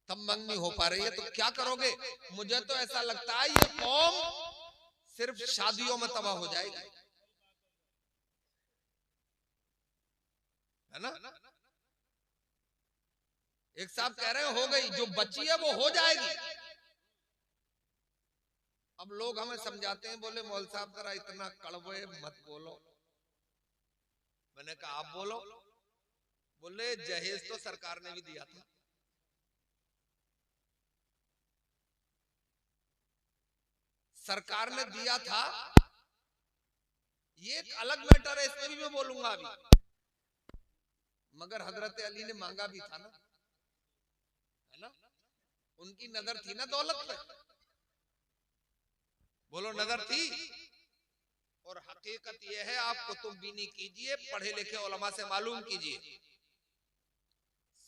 तब मंगनी हो पा रही है, तो क्या करोगे? मुझे तो ऐसा लगता है ये कौम सिर्फ शादियों में तबाह हो जाएगी, है ना? एक साहब कह रहे हैं हो गई, जो बची है वो हो जाएगी। अब लोग हमें समझाते हैं, बोले मौल साहब जरा इतना कड़वे मत बोलो। मैंने कहा आप बोलो। बोले जहेज तो सरकार ने भी दिया था। सरकार ने दिया था, ये एक अलग मैटर है, इसमें भी मैं बोलूंगा अभी, मगर हजरत अली ने मांगा भी था ना, है ना? उनकी नजर थी ना दौलत पे, बोलो नजर थी। और हकीकत यह है, आप कुतुबबीनी कीजिए, पढ़े लिखे उलमा से मालूम कीजिए,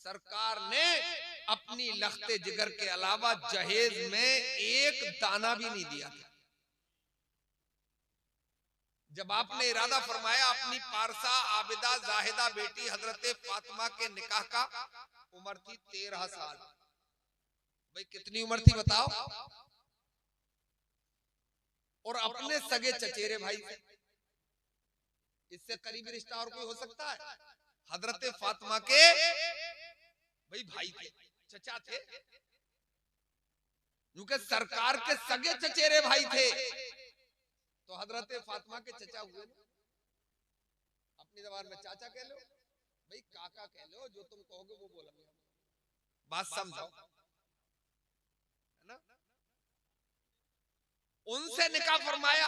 सरकार ने अपनी लख्ते जिगर के अलावा जहेज में एक दाना भी नहीं दिया था। जब आपने इरादा फरमाया अपनी पारसा आबिदा जाहिदा बेटी हजरत फातिमा के निकाह का, उम्र थी 13 साल। भाई कितनी उम्र थी बताओ? और अपने सगे चचेरे भाई थे, इससे करीबी रिश्ता और कोई हो सकता है? हजरत फातिमा के भाई थे, चचा थे, क्योंकि सरकार के सगे चचेरे भाई थे, तो हजरत फातिमा के चचा हुए। अपनी जबान में चाचा कह लो, भाई काका कह लो, जो तुम कहोगे वो बोलेंगे। बात समझो, है ना? उनसे निकाह फरमाया,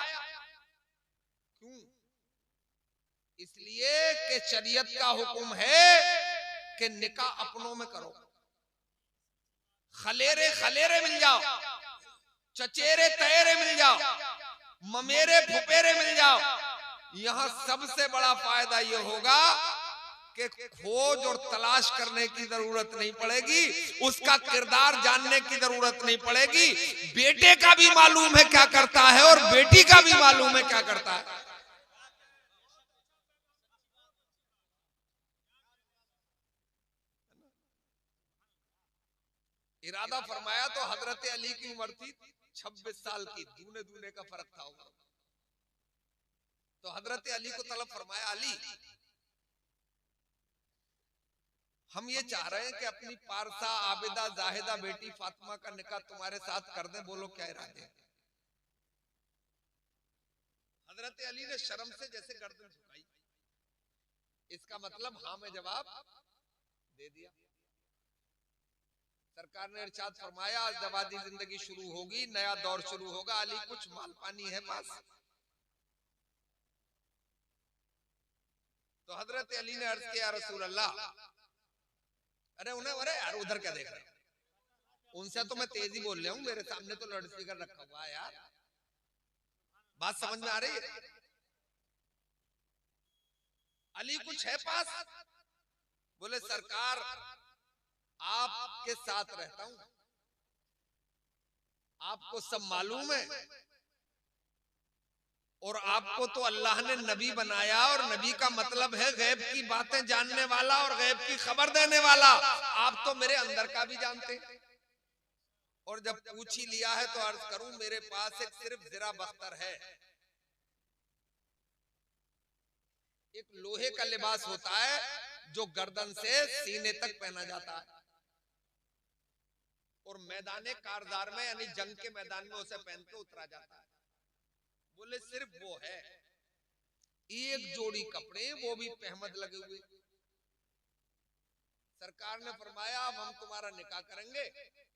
क्यों? इसलिए कि शरीयत का हुक्म है कि निकाह अपनों में करो। खलेरे खलेरे मिल जाओ, चचेरे तयरे मिल जाओ, ममेरे फुपेरे मिल जाओ, यहां सबसे बड़ा फायदा यह होगा कि खोज और तलाश करने की जरूरत नहीं पड़ेगी, उसका किरदार जानने की जरूरत नहीं पड़ेगी। बेटे का भी मालूम है क्या करता है और बेटी का भी मालूम है क्या करता है। इरादा फरमाया तो हजरत अली की उम्र थी 26 साल की, दूने दूने का फर्क था होगा। तो हजरत अली को तलब फरमाया, अली हम ये चाह रहे हैं कि अपनी पारसा आबिदा जाहिदा बेटी फातिमा का निकाह तुम्हारे साथ कर दें, बोलो क्या इरादे? हजरत अली ने शर्म से जैसे गर्दन झुकाई, इसका मतलब हाँ में जवाब दे दिया। सरकार ने इरशाद फरमाया, जवादी जिंदगी शुरू होगी, नया दौर शुरू होगा, अली कुछ माल पानी है पास? तो हजरत अली ने अर्ज किया, रसूल अल्लाह, अरे उन्हें, अरे यार उधर क्या देख रहे हैं, उनसे तो मैं तेजी बोल रहा हूँ, मेरे सामने तो लाउड स्पीकर रखा हुआ है यार, बात समझ में आ रही है? अली कुछ है पास? बोले सरकार आपके साथ रहता हूं, आपको सब मालूम है, और आपको तो अल्लाह ने नबी बनाया, और नबी का मतलब है गैब की बातें जानने वाला और गैब की खबर देने वाला। आप तो मेरे अंदर का भी जानते हैं, और जब पूछ ही लिया है तो अर्ज करूं, मेरे पास एक सिर्फ ज़रा बख्तर है। एक लोहे का लिबास होता है जो गर्दन से सीने तक पहना जाता है, और मैदाने कारदार में यानी जंग के मैदान में उसे पहन के उतरा जाता है। बोले सिर्फ वो है, एक जोड़ी कपड़े, वो भी पहमद लगे हुए। सरकार ने फरमाया, अब हम तुम्हारा निकाह करेंगे,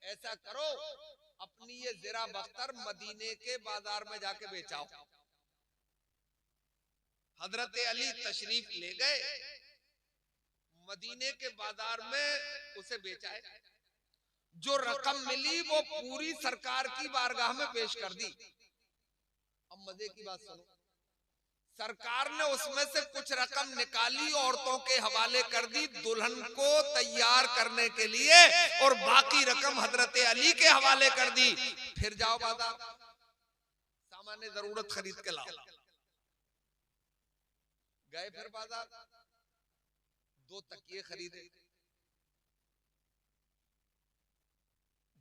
ऐसा करो अपनी ये ज़रा बख्तर मदीने के बाजार में जाके बेचाओ। हजरत अली तशरीफ ले गए, मदीने के बाजार में उसे बेचाए, जो रकम मिली वो पूरी सरकार की बारगाह में पेश कर दी। अब मजे की बात सुनो, सरकार ने उसमें से कुछ रकम निकाली, औरतों के हवाले कर दी दुल्हन को तैयार करने के लिए, और बाकी रकम हजरत अली के हवाले कर दी। फिर जाओ बाजार, सामान्य जरूरत खरीद के लाओ। गए फिर बाजार, 2 तकिए खरीदे,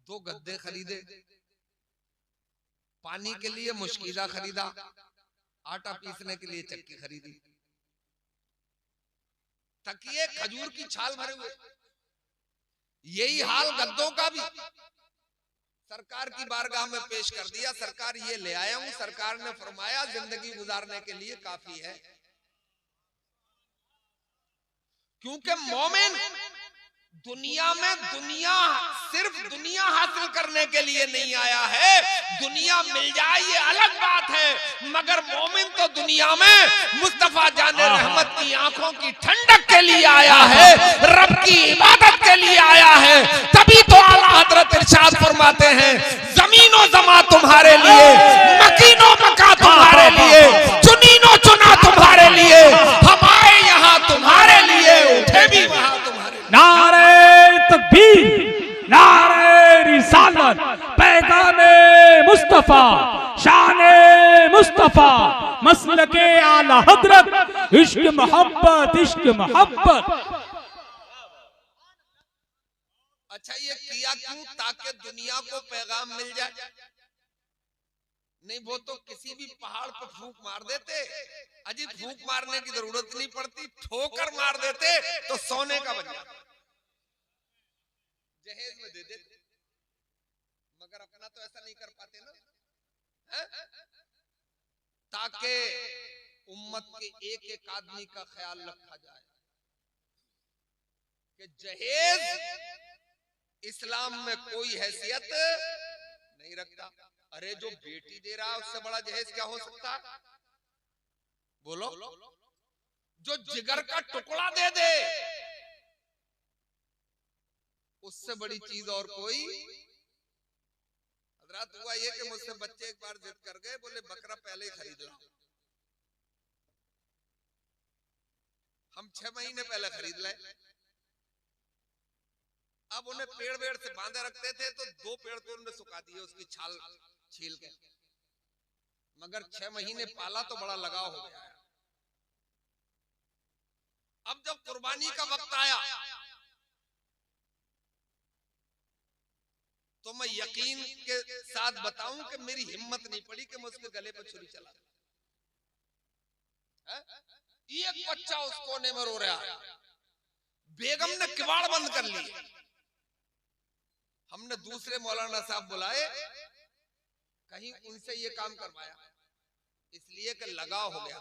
2 गद्दे खरीदे, पानी के लिए मुश्किला खरीदा, आटा पीसने के लिए चक्की खरीदी, तकिए खजूर की छाल भरे हुए। यही हाल गद्दों का भी सरकार की बारगाह में पेश कर दिया। सरकार ये ले आया हूं। सरकार ने फरमाया जिंदगी गुजारने के लिए काफी है, क्योंकि मोमिन दुनिया में सिर्फ दुनिया हासिल करने के लिए नहीं आया है। दुनिया मिल जाए ये अलग बात है, मगर मोमिन तो दुनिया में मुस्तफा जाने रहमत की आंखों की ठंडक के लिए आया है, रब की इबादत के लिए आया है। तभी तो आला हजरत इरशाद फरमाते हैं, जमीनो जमा तुम्हारे लिए, मकीनो मका तुम्हारे लिए, चुनीनो चुना तुम्हारे लिए, हम आए यहाँ तुम्हारे लिए, उठे भी वहां तुम्हारे लिए। नारे तकबीर, नारे रिसालत, पैगामे मुस्तफा, शाने मुस्तफा, मसलके आला हजरत, इश्क मोहब्बत, इश्क मोहब्बत। अच्छा, ये किया क्यों? ताकि दुनिया को पैगाम मिल जाए। नहीं वो तो किसी भी पहाड़ पर फूंक मार देते, अजी फूंक मारने की जरूरत नहीं पड़ती, ठोकर मार देते तो सोने का बन जाता, जहेज में दे देते। मगर अपना तो ऐसा नहीं कर पाते ना, ताकि उम्मत के एक एक आदमी का ख्याल रखा जाए कि जहेज इस्लाम में कोई हैसियत नहीं रखता। अरे जो बेटी दे रहा है उससे बड़ा जहेज क्या हो सकता है? बोलो। जो जिगर का टुकड़ा दे दे उससे बड़ी चीज और कोई। हजरात हुआ ये कि मुझसे बच्चे एक बार जिद कर गए, बोले बकरा पहले ही खरीद लो। हम 6 महीने पहले खरीद लाए। अब उन्हें पेड़ वेड़ से बांधे रखते थे तो 2 पेड़ तो उन्होंने सुखा दिए उसकी छाल छील के, मगर 6 महीने पाला तो बड़ा लगाव हो गया। अब जब कुर्बानी का वक्त आया तो मैं यकीन के साथ बताऊं कि मेरी हिम्मत नहीं पड़ी कि मैं उसके गले पर छुरी चला। एक बच्चा उस कोने में रो रहा है, बेगम ने किवाड़ बंद कर लिए। हमने दूसरे मौलाना साहब बुलाए, कहीं उनसे ये काम करवाया, इसलिए कि लगाव हो गया।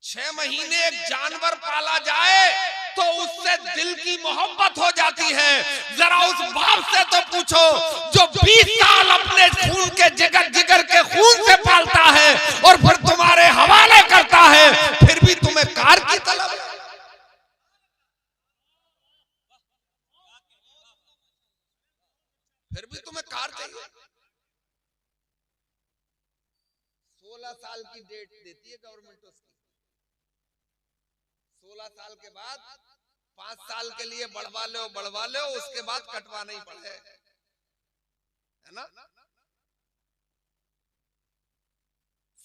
6 महीने एक जानवर पाला जाए तो उससे दिल की मोहब्बत हो जाती है। जरा उस बाप से तो पूछो जो 20 साल अपने खून के जिगर के खून से पालता है और फिर तुम्हारे हवाले करता है, फिर भी तुम्हें कार की तलब है। फिर भी तुम्हें कार चाहिए। 16 साल की डेट देती है गवर्नमेंट उसकी। 16 साल के बाद 5 साल के लिए बढ़वा लो, उसके बाद कटवाना ही पड़े, है ना।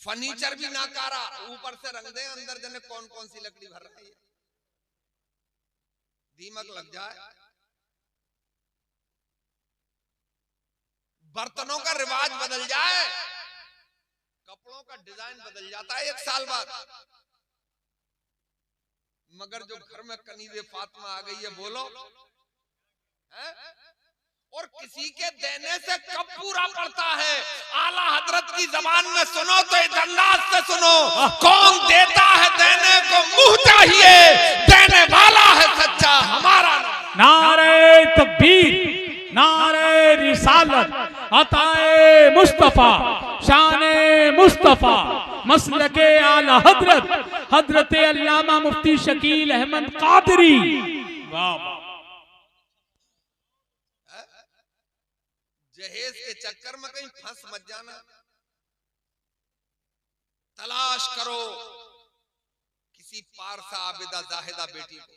फर्नीचर भी नाकारा, ऊपर से रंग दे, अंदर जने कौन कौन सी लकड़ी भर रही है, दीमक लग जाए। बर्तनों का रिवाज बदल जाए, कपड़ों का डिजाइन बदल जाता है 1 साल बाद, मगर जो घर में कनीज़े फातिमा आ गई है, बोलो है? और किसी के देने से कब पूरा पड़ता है? आला हजरत की जबान में सुनो तो इस अंदाज से सुनो, कौन देता है देने को मुंह चाहिए, देने वाला है सच्चा हमारा। नारे तकबीर, नारे रिसालत, अताए मुस्तफा, शाने मुस्तफा, मसलके आला हजरत, हजरत अल्लामा मुफ्ती शकील अहमद कादरी। वाह। जहेज के चक्कर में कहीं फंस मत जाना। तलाश करो किसी पारसा आबिदा जाहिदा बेटी को,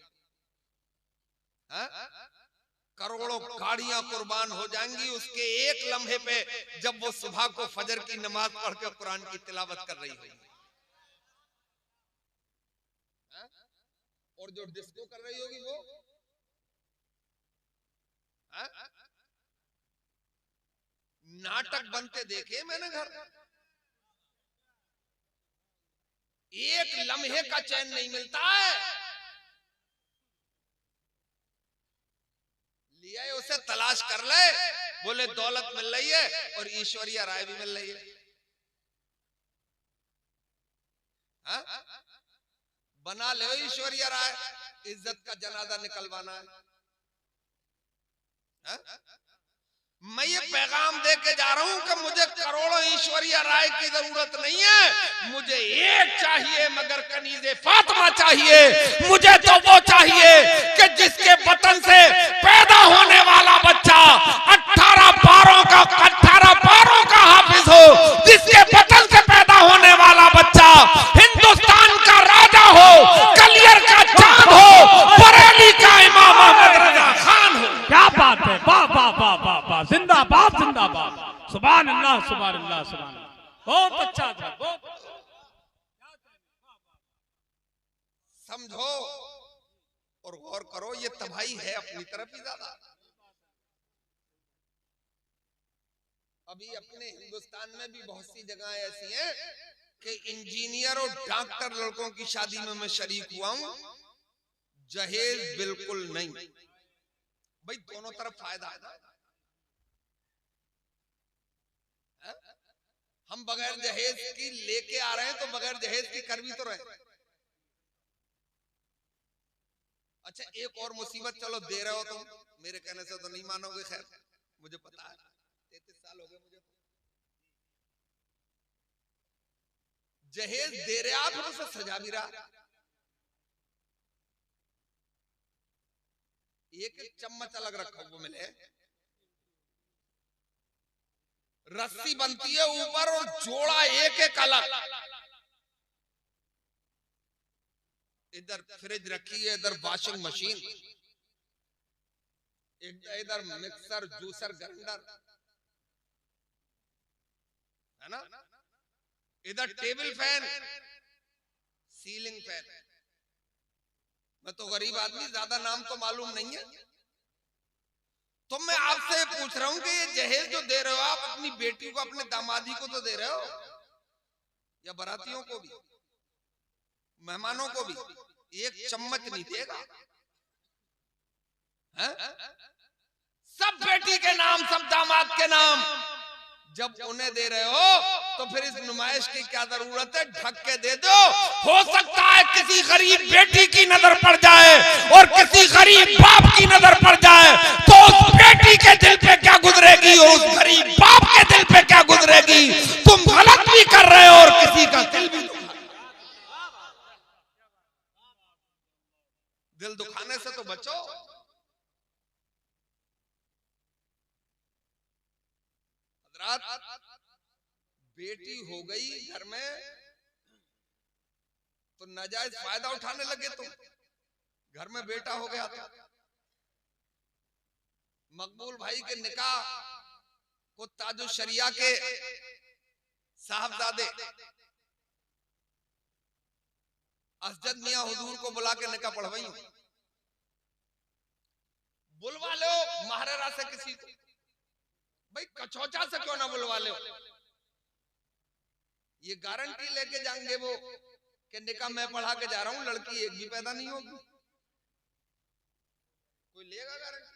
करोड़ों गाड़ियां कुर्बान हो जाएंगी उसके एक लम्हे पे, जब वो सुबह को फजर की नमाज पढ़ के कुरान की तिलावत कर रही होगी, और जो डिस्को कर रही होगी वो नाटक बनते देखे मैंने घर, एक लम्हे का चैन नहीं मिलता है। लिया है उसे तलाश कर ले, बोले दौलत मिल रही है और ईश्वरीय राय भी मिल रही है। हा? बना ले ईश्वरीय राय, इज्जत का जनाजा निकलवाना है। हा? मैं ये पैगाम दे के जा रहा हूं कि मुझे करोड़ों ईश्वरीय राय की जरूरत नहीं है, मुझे एक चाहिए मगर कनीज़े फातिमा चाहिए। मुझे तो वो चाहिए कि जिसके बतन से पैदा होने वाला बच्चा 18 पारों का हाफिज हो, जिसके बतन से पैदा होने वाला बच्चा हिंदुस्तान का राजा हो, कलियर का चांद हो, बरेली का इमाम अहमद रजा खान हो। क्या बात है, वाह वाह वाह वाह वाह, जिंदाबाद जिंदाबाद, सुभान अल्लाह सुभान अल्लाह सुभान अल्लाह। बहुत अच्छा था, बहुत समझो और गौर करो, ये तबाही है अपनी तरफ ही ज्यादा। अभी अपने हिंदुस्तान में भी बहुत सी जगह ऐसी हैं कि इंजीनियर और डॉक्टर लड़कों की शादी में मैं शरीक हुआ हूं, जहेज बिल्कुल नहीं। भाई दोनों तरफ फायदा है ना। हम बगैर जहेज की लेके आ रहे हैं तो बगैर जहेज की कर भी तो रहे। अच्छा एक और मुसीबत चलो दे रहे हो तुम, मेरे कहने से तो नहीं मानोगे, खैर मुझे पता है, 33 साल हो गए मुझे। जहेज दे रहे आप, फिर उसे सजा भी रहा। एक चम्मच अलग रखा वो मिले, रस्सी बनती है ऊपर और जोड़ा एक अलग। इधर फ्रिज रखी है, इधर वॉशिंग मशीन, इधर मिक्सर जूसर ग्राइंडर है ना, इधर टेबल फैन, सीलिंग फैन। मैं तो गरीब आदमी, ज्यादा नाम तो मालूम नहीं है, तो मैं आपसे पूछ रहा हूं कि ये जहेज जो दे रहे हो आप अपनी बेटी को, अपने दामादी को तो दे रहे हो, या बारातियों को भी, मेहमानों को भी एक चम्मच नहीं देगा है? सब बेटी के नाम, सब दामाद के नाम, जब उन्हें दे रहे हो तो फिर इस नुमाइश की क्या जरूरत है, ढक के दे दो। हो सकता है किसी गरीब बेटी की नजर पड़ जाए और किसी गरीब बाप की नजर पड़ जाए, तो उस बेटी के दिल पे क्या गुजरेगी और उस गरीब बाप के दिल पे क्या गुजरेगी। तुम गलत भी कर रहे हो और किसी का दिल दुखाने से तो बचो। बेटी हो गई घर में तो नाजायज फायदा उठाने लगे, तो घर में बेटा हो गया था। मकबूल भाई के निकाह को ताजो शरिया के साहबजादे असजद मियां हुजूर को बुला के निकाह पढ़वाई। बुलवा लो महारारा से किसी को, भाई कचौचा से क्यों ना बुलवा लो, ये गारंटी लेके जाएंगे वो कि निकाह मैं पढ़ा के जा रहा हूं, लड़की एक भी पैदा नहीं होगी। कोई लेगा गारंटी?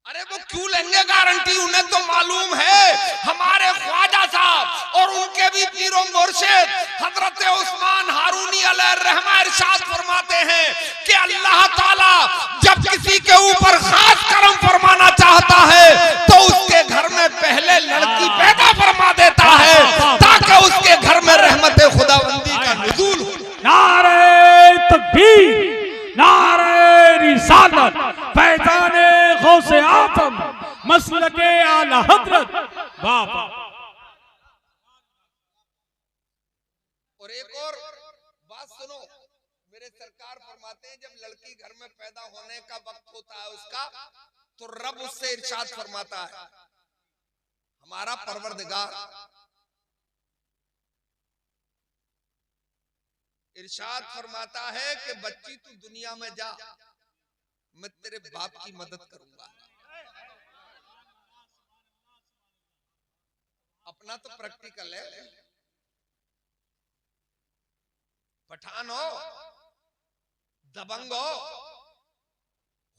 अरे वो क्यों लेंगे गारंटी, उन्हें तो मालूम है हमारे ख्वाजा साहब और उनके भी पीरो मुर्शिद हजरत उस्मान हारूनी अलैहिर्रहमा इरशाद फरमाते हैं कि अल्लाह ताला जब किसी के ऊपर खास करम फरमाना चाहता है तो उसके घर में पहले लड़की पैदा फरमा देता है ताकि उसके घर में रहमत खुदाबंदी का नुज़ूल हो। नारे तकबीर, नारे रिसालत, फैज़ाने गौसे आज़म, मसलके आला हज़रत। वाह वाह। और एक और बात सुनो, मेरे सरकार फरमाते हैं जब लड़की घर में पैदा होने का वक्त होता है उसका, तो रब उससे इरशाद फरमाता है, हमारा परवरदिगार इरशाद फरमाता है कि बच्ची तू दुनिया में जा, मैं तेरे बाप की मदद करूंगा। अपना तो प्रैक्टिकल है। पठान हो, दबंग हो,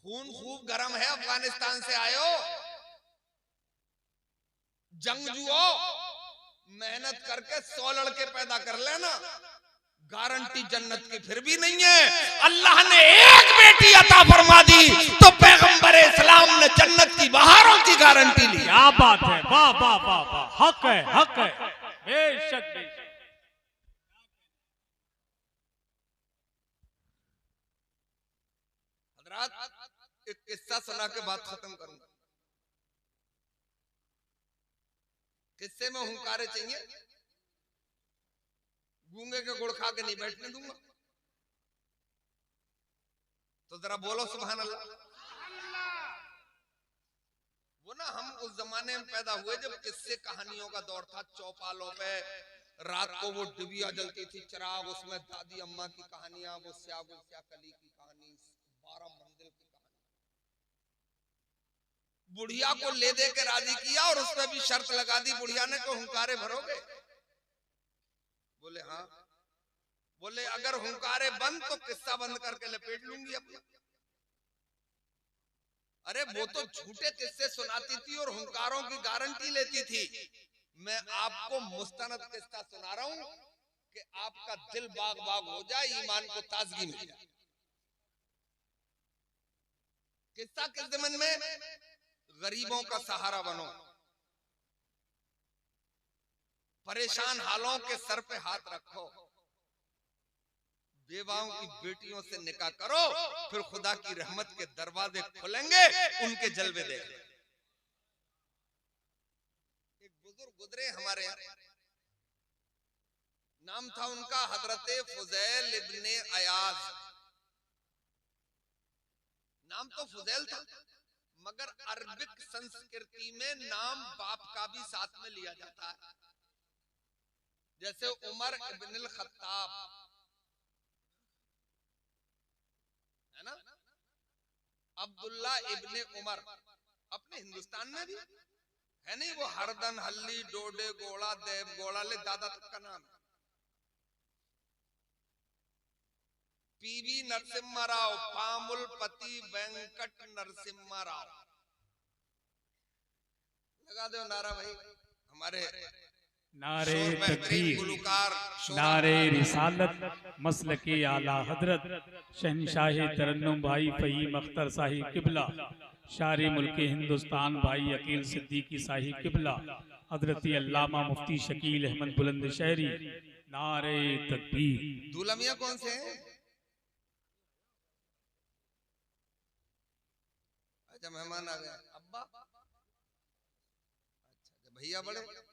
खून खूब गर्म है, अफगानिस्तान से आए हो, जंगजू हो, मेहनत करके 100 लड़के पैदा कर लेना, गारंटी जन्नत की फिर भी नहीं है। अल्लाह ने एक बेटी अता फरमा दी तो पैगंबर इस्लाम ने जन्नत की बहारों की गारंटी ली। क्या बात है, वाह वाह वाह वाह, हक है, हक है, बेशक बेशक। हजरात, एक किस्सा सुना के बात खत्म करूंगा। किस्से में हुंकारे चाहिए, गूंगे के गुड़ खा के नहीं बैठने दूंगा। तो जरा बोलो सुभान अल्लाह। वो ना, हम उस जमाने में पैदा हुए जब किस्से कहानियों का दौर था। चौपालों पे रात को वो डिबिया जलती थी, चिराग, उसमें दादी अम्मा की कहानियां, वो स्या गुस्या कली की कहानी, 12 मंजिल की कहानी। बुढ़िया को ले दे के राजी किया और उसमें भी शर्त लगा दी बुढ़िया ने कि हुंकारे भरोगे? बोले हाँ। बोले अगर हुंकारे बंद तो किस्सा बंद करके लपेट लूंगी अपना। अरे वो तो झूठे किस्से सुनाती थी और हुंकारों की गारंटी लेती थी। मैं आपको मुस्तनद किस्सा सुना रहा हूं कि आपका दिल बाग बाग हो जाए, ईमान को ताजगी मिल जाए। किस्सा किस ज़मन में? गरीबों का सहारा बनो, परेशान हालों के सर पे हाथ रखो, बेवाओं की बेटियों से निकाह करो, फिर खुदा की रहमत के दरवाजे खुलेंगे, उनके जलवे देख। एक बुजुर्ग गुजरे हमारे यहाँ, नाम था उनका हजरत फुजैल इब्ने अयाज। नाम तो फुजैल था, मगर अरबिक संस्कृति में नाम बाप का भी साथ में लिया जाता है। जैसे उमर इब्न खत्ताब है ना, अब्दुल्ला इब्ने उमर, अपने हिंदुस्तान में भी है नहीं? वो हरदन, हल्ली, डोडे, गोड़ा, देव गोड़ा, ले दादा तक का नाम। पीवी नरसिम्हा राव, पामुलपति वेंकट नरसिम्हा राव। लगा दो नारा भाई। हमारे नारे तकबीर, नारे रिसालत, मसलके आला हजरत, शहनशाह तरन्नुम भाई फहीम अख्तर साहिब किबला, शारे मुल्क हिंदुस्तान भाई अकील सिद्दीकी साहिब किबला, हजरत अल्लामा मुफ्ती शकील अहमद बुलंद शहरी। नारे तकबीर। दूल्हा मियां कौन से हैं? अच्छा, मेहमान आ गए। अब्बा? अच्छा, भैया बड़े कहाँ हैं?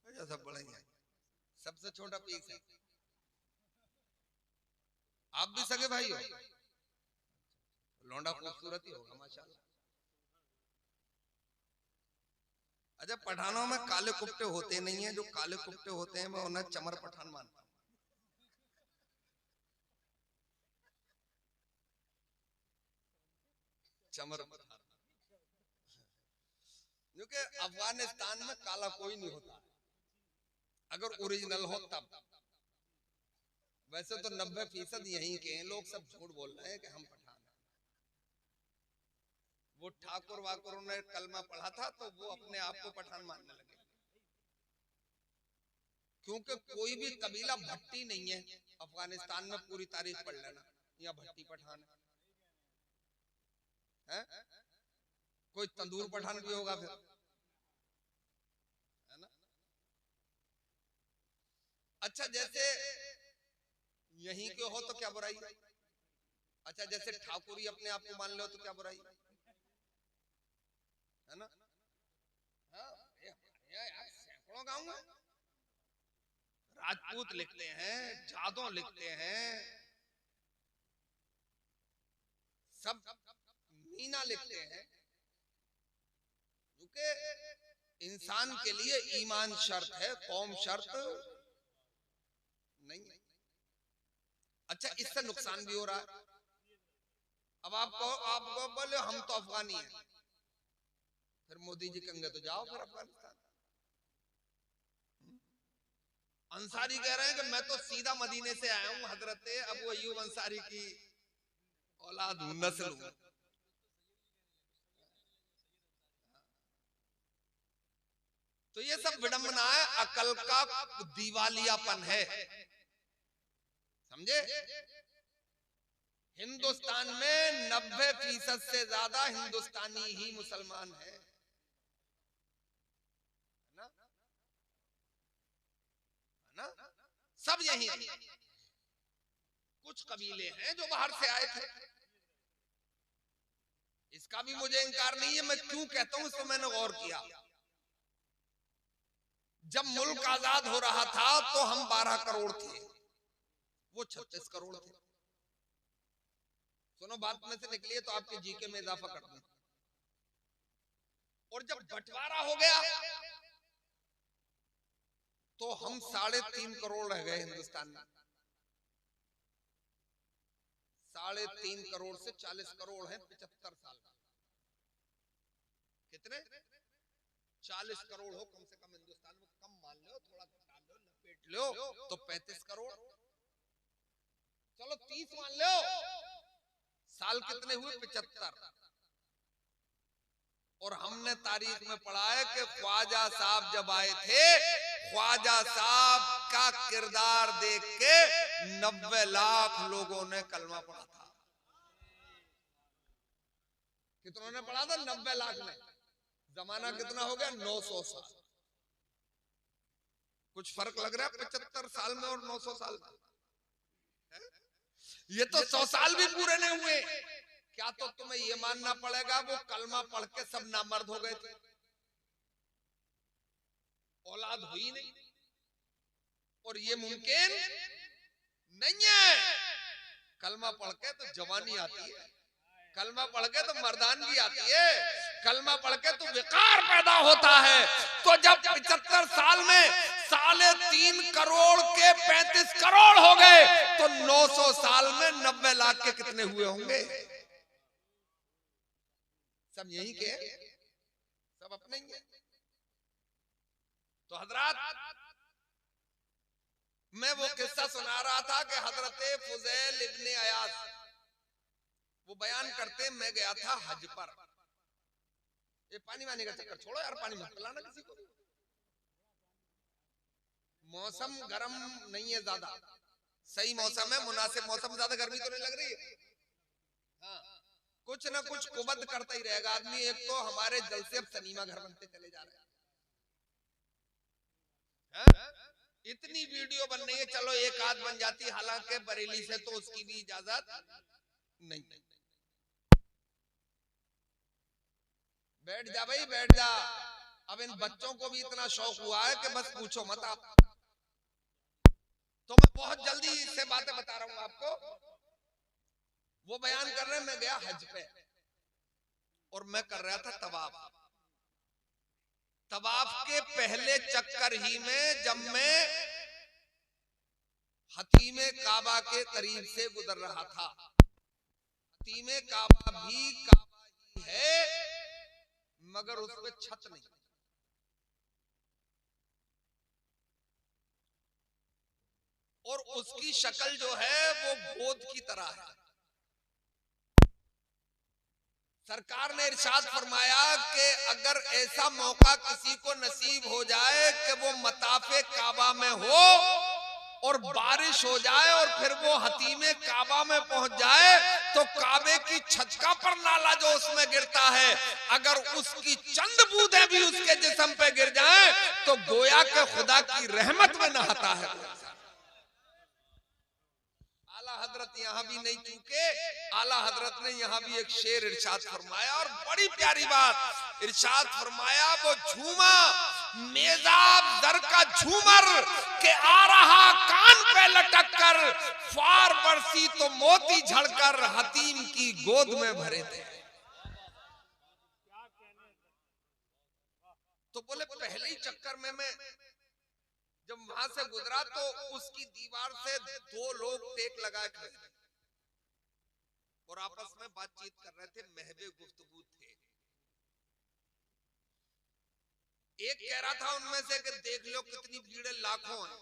अच्छा, सब बड़े हैं। सबसे छोटा पीस है। आप भी सगे भाई हो? लौंडा खूबसूरत ही होगा माशाल्लाह। अच्छा, पठानों में काले कुप्टे होते नहीं हैं। जो काले कुप्टे होते हैं मैं उन्हें चमर पठान मानता हूं। चमर पठान, क्योंकि अफगानिस्तान में काला कोई नहीं होता अगर ओरिजिनल हो तब। वैसे तो 90% यहीं के हैं लोग, सब झूठ बोल रहे हैं कि हम पठान हैं। वो ठाकुर वाकुर ने कलमा पढ़ा था तो वो अपने आप को पठान मानने लगे, क्योंकि कोई भी कबीला भट्टी नहीं है अफगानिस्तान में। पूरी तारीख पढ़ लेना, यहाँ भट्टी पठान है? कोई तंदूर पठान भी होगा फिर, है ना? अच्छा, जैसे यहीं के हो तो क्या बुराई? अच्छा, जैसे ठाकुर ही अपने आप को मान लो तो क्या बुराई है ना? हाँ, यार सैकड़ों गांव हैं, राजपूत लिखते हैं, जादों लिखते हैं, सब मीना लिखते हैं, क्योंकि इंसान के लिए ईमान शर्त है, कौम शर्त नहीं है। अच्छा, इससे नुकसान भी हो रहा है। अब आपको बोले हम तो अफगानी हैं, फिर मोदी जी कहेंगे तो जाओ फिर अफगानिस्तान। अंसारी कह रहे हैं कि मैं तो सीधा मदीने से आया हूं, हजरत अबू अय्यूब अंसारी की औलाद हूं, नस्ल हूं। तो ये सब विडंबना है, अकल का दिवालियापन है, समझे। हिंदुस्तान में 90% से ज्यादा हिंदुस्तानी ही मुसलमान है ना, ना? सब यही है। कुछ कबीले हैं जो बाहर से आए थे, इसका भी मुझे इनकार नहीं है। मैं क्यों कहता हूं इसको मैंने गौर किया। जब मुल्क आजाद हो रहा था तो हम 12 करोड़ थे, वो 36 करोड़ थे। सुनो, बात में से निकली है तो आपके जीके में इजाफा कर दूं। और जब बंटवारा हो गया तो हम 3.5 करोड़ रह गए हिंदुस्तान में। 3.5 करोड़ से 40 करोड़ हैं 75 साल। कितने? 40 करोड़ हो कम से कम हिंदुस्तान में, कम मान लो, थोड़ा घटा लो, लपेट लो तो 35 करोड़। चलो 30 मान लो, साल कितने हुए? 75। और हमने तारीख में पढ़ा है कि ख्वाजा साहब जब आए थे, ख्वाजा साहब का किरदार देख के 90 लाख लोगों ने कलमा पढ़ा था। कितनों ने पढ़ा था? 90 लाख ने। जमाना कितना हो गया? 900 साल। कुछ फर्क लग रहा है 75 साल में और 900 साल में? ये तो 100 साल भी पूरे नहीं हुए। क्या तो तुम्हें ये मानना पड़ेगा वो कलमा पढ़ के सब नामर्द हो गए थे? औलाद हुई नहीं, और ये मुमकिन नहीं है। कलमा पढ़ के तो जवानी आती है, कलमा पढ़ के तो मर्दानगी आती है, कलमा पढ़ के तो विकार पैदा होता है। तो जब 75 साल में 3.5 करोड़ के 35 करोड़ हो गए तो 900 साल में 90 लाख के कितने हुए होंगे? सब यही के, सब अपने ही है। तो हजरात, मैं वो किस्सा सुना रहा था कि हजरत फुजैल इब्ने अयाज वो बयान करते, मैं गया था हज पर। ये पानी वानी का चक्कर छोड़ो यार, पानी मत पिलाना किसी को। मौसम गर्म नहीं है ज्यादा, सही मौसम है, मुनासिब मौसम, ज्यादा गर्मी तो नहीं लग रही है। हाँ, कुछ ना कुछ कुबद करता ही रहेगा आदमी। एक तो हमारे जल से अब सनीमा घर बनते चले जा रहे हैं। इतनी वीडियो बन रही है, चलो एक आध बन जाती, हालांकि बरेली से तो उसकी भी इजाजत नहीं। बैठ जा भाई, बैठ जा। अब इन बच्चों को भी इतना शौक हुआ है कि बस पूछो मत आप। तो मैं बहुत जल्दी से बातें बता रहा हूं आपको। वो बयान कर रहे हैं, मैं गया हज पे और मैं कर रहा था तवाफ। तवाफ के पहले चक्कर ही में जब मैं हतीमे काबा के करीब से गुजर रहा था, हतीमे काबा भी काबा ही है मगर उस पे छत नहीं, और उसकी शक्ल जो है वो गोद की तरह है। सरकार ने इरशाद फरमाया कि अगर ऐसा मौका किसी को नसीब हो जाए कि वो मताफे काबा में हो और बारिश हो जाए और फिर वो हतीमे काबा में पहुंच जाए तो काबे की छत का पर नाला जो उसमें गिरता है, अगर उसकी चंद बूंदें भी उसके जिस्म पे गिर जाएं तो गोया के खुदा की रहमत में नहाता है। आला हजरत यहाँ भी नहीं चूके, आला हजरत ने यहाँ भी एक शेर इरशाद फरमाया और बड़ी प्यारी बात इरशाद फरमाया। वो झूमा मेजाब दर का झूमर के आ रहा कान पे लटक कर, फार बरसी तो मोती झड़कर हतीम की गोद में भरे थे। तो बोले पहले ही चक्कर में मैं जब वहां से गुजरा तो उसकी दीवार से 2 लोग टेक लगा खड़े थे। और आपस में बातचीत कर रहे थे, महवे गुफ्तगू थे। एक कह रहा था उनमें से कि देख लो कितनी भीड़, लाखों है,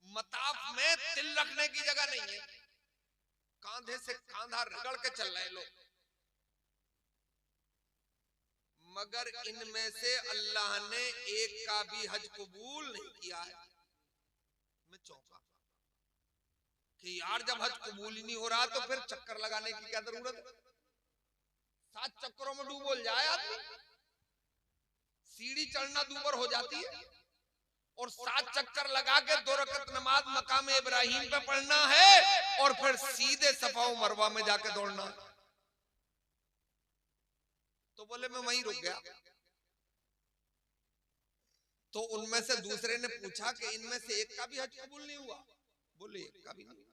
मताफ में तिल रखने की जगह नहीं है, कांधे से कांधा रगड़ के चल रहे लोग। मगर इनमें से अल्लाह ने एक का भी हज कबूल नहीं किया है। मैं चौंका कि यार जब हज कबूल ही नहीं हो रहा तो फिर चक्कर लगाने की क्या जरूरत है? 7 चक्करों में डूबोल जाए आदमी, सीढ़ी चढ़ना दूबर हो जाती है, और 7 चक्कर लगा के 2 रकत नमाज मकाम इब्राहिम पे पढ़ना है और फिर सीधे सफा व मरवा में जाके दौड़ना है। तो बोले मैं वहीं रुक गया। तो उनमें से दूसरे ने पूछा कि इनमें से एक का भी हज कबूल नहीं हुआ? बोले एक का भी नहीं।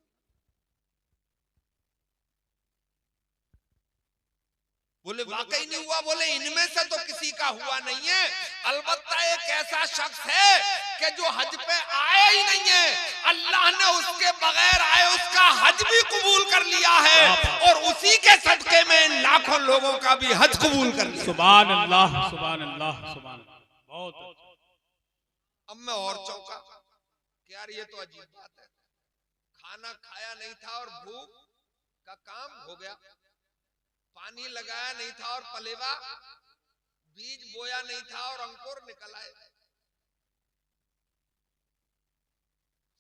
बोले वाकई नहीं हुआ? बोले इनमें से तो किसी का हुआ नहीं है, अलबत्ता एक ऐसा शख्स है कि जो हज पे आया ही नहीं है, अल्लाह ने उसके बगैर आए उसका हज भी कबूल कर लिया है, और उसी के सदके में इन लाखों लोगों का भी हज कबूल कर लिया। सुभान अल्लाह, सुभान अल्लाह, सुभान अल्लाह। बहुत। अब मैं और चौंका कि यार ये तो अजीब बात है, खाना खाया नहीं था और भूख का काम हो गया, पानी लगाया नहीं था और पलेवा, बीज बोया नहीं था और अंकुर निकल आए।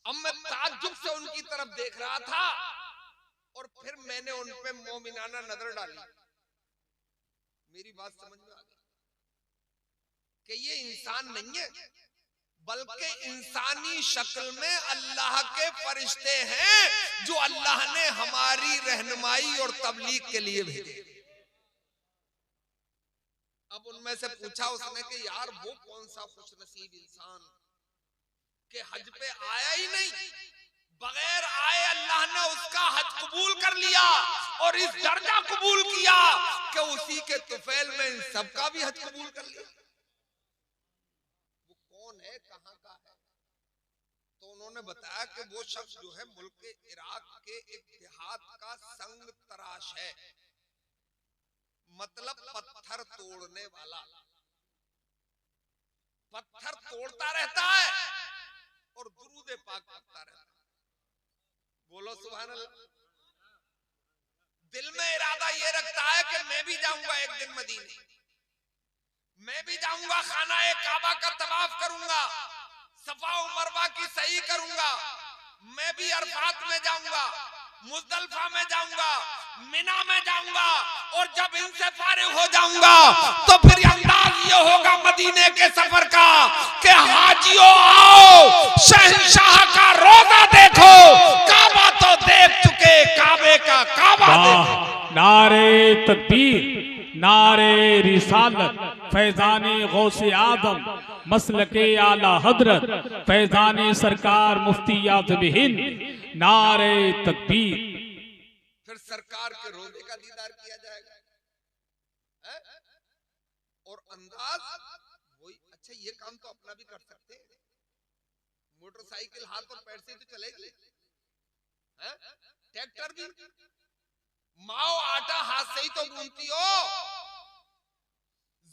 अब मैं ताज्जुब से उनकी तरफ देख रहा था और फिर मैंने उन पे मोमिनाना नजर डाली। मेरी बात समझ में आ गई कि ये इंसान नहीं है, बल्कि इंसानी शक्ल में अल्लाह के फरिश्ते हैं जो अल्लाह ने हमारी रहनुमाई और तबलीग के लिए भेजे। अब उनमें से पूछा उसने कि यार वो कौन सा खुशनसीब इंसान कि हज पे आया ही नहीं, बगैर आए अल्लाह ने उसका हज कबूल कर लिया और इस दर्जा कबूल किया कि उसी के तुफैल में इन सबका भी हज कबूल कर लिया। वो कौन है, कहां का है? तो उन्होंने बताया कि वो शख्स जो है मुल्क इराक के एक देहात का संग तराश है, मतलब पत्थर तोड़ने वाला। पत्थर तोड़ता रहता है और दुरूद पाक पढ़ता रहता है। बोलो सुभान अल्लाह। दिल में इरादा ये रखता है कि मैं भी जाऊंगा एक दिन मदीने, मैं भी जाऊंगा खाना ए काबा का तवाफ करूंगा, सफा व मरवा की सही करूंगा, मैं भी अरफात में जाऊंगा, मुज़दलिफा में जाऊंगा, मिना में जाऊंगा, और जब इनसे फारिग हो जाऊंगा तो फिर अंदाज ये होगा मदीने के सफर का कि हाजियों आओ, शहंशाह का रोजा देखो, काबा तो देख चुके, काबे का काबा देखो। नारे तकबीर, नारे रिसालत, फैजाने गौसे आदम, मसलके आला हजरत, फैजाने सरकार मुफ्ती आज़म हिंद, नारे तकबीर। फिर सरकार के रोजे का दीदार किया जाएगा है? और अंदाज वही। अच्छा ये काम तो अपना भी कर सकते हैं, मोटरसाइकिल हाथ और पैर से तो चलेगी, ट्रैक्टर भी, माओ आटा हाथ से ही तो गूंथती हो,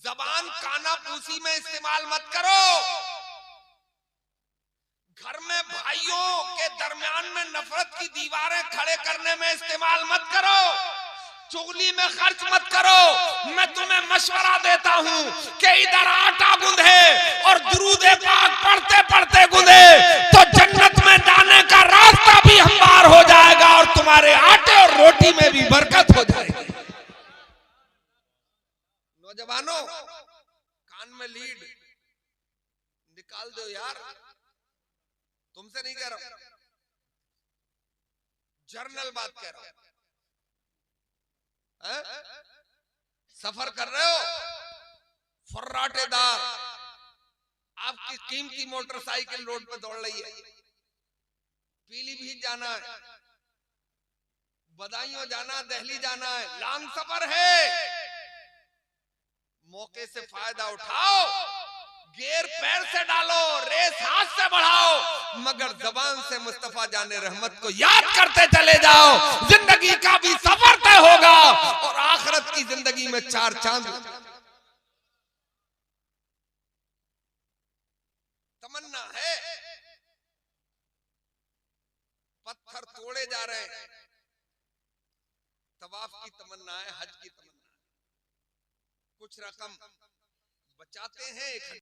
जबान काना पूसी में इस्तेमाल मत करो, घर में भाइयों के दरमियान में नफरत की दीवारें खड़े करने में इस्तेमाल मत करो, चुगली में खर्च मत करो। मैं तुम्हें मशवरा देता हूं कि इधर आटा गूंधे और दुरूद पाक पढ़ते पढ़ते गूंधे तो जन्नत में जाने का रास्ता भी हमवार हो जाएगा और तुम्हारे आटे और रोटी में भी बरकत हो जाएगी। नौजवानों, कान में लीड निकाल दो यार, तुमसे नहीं कह रहा हूं, जर्नल बात कह रहा हूं। सफर कर रहे हो, फर्राटेदार आपकी कीमती मोटरसाइकिल रोड पे दौड़ रही है, पीलीभीत जाना है, बदायूं जाना, दिल्ली जाना है, लॉन्ग सफर है, मौके से फायदा उठाओ, गियर पैर से डालो, रेस हाथ से बढ़ाओ, मगर जबान से मुस्तफा जाने रहमत को याद करते चले जाओ। जिंदगी का भी सफर तय होगा और आखिरत की जिंदगी में 4 चांद। तमन्ना है, पत्थर तोड़े जा रहे हैं, तवाफ की तमन्ना है, हज की तमन्ना है, कुछ रकम बचाते हैं,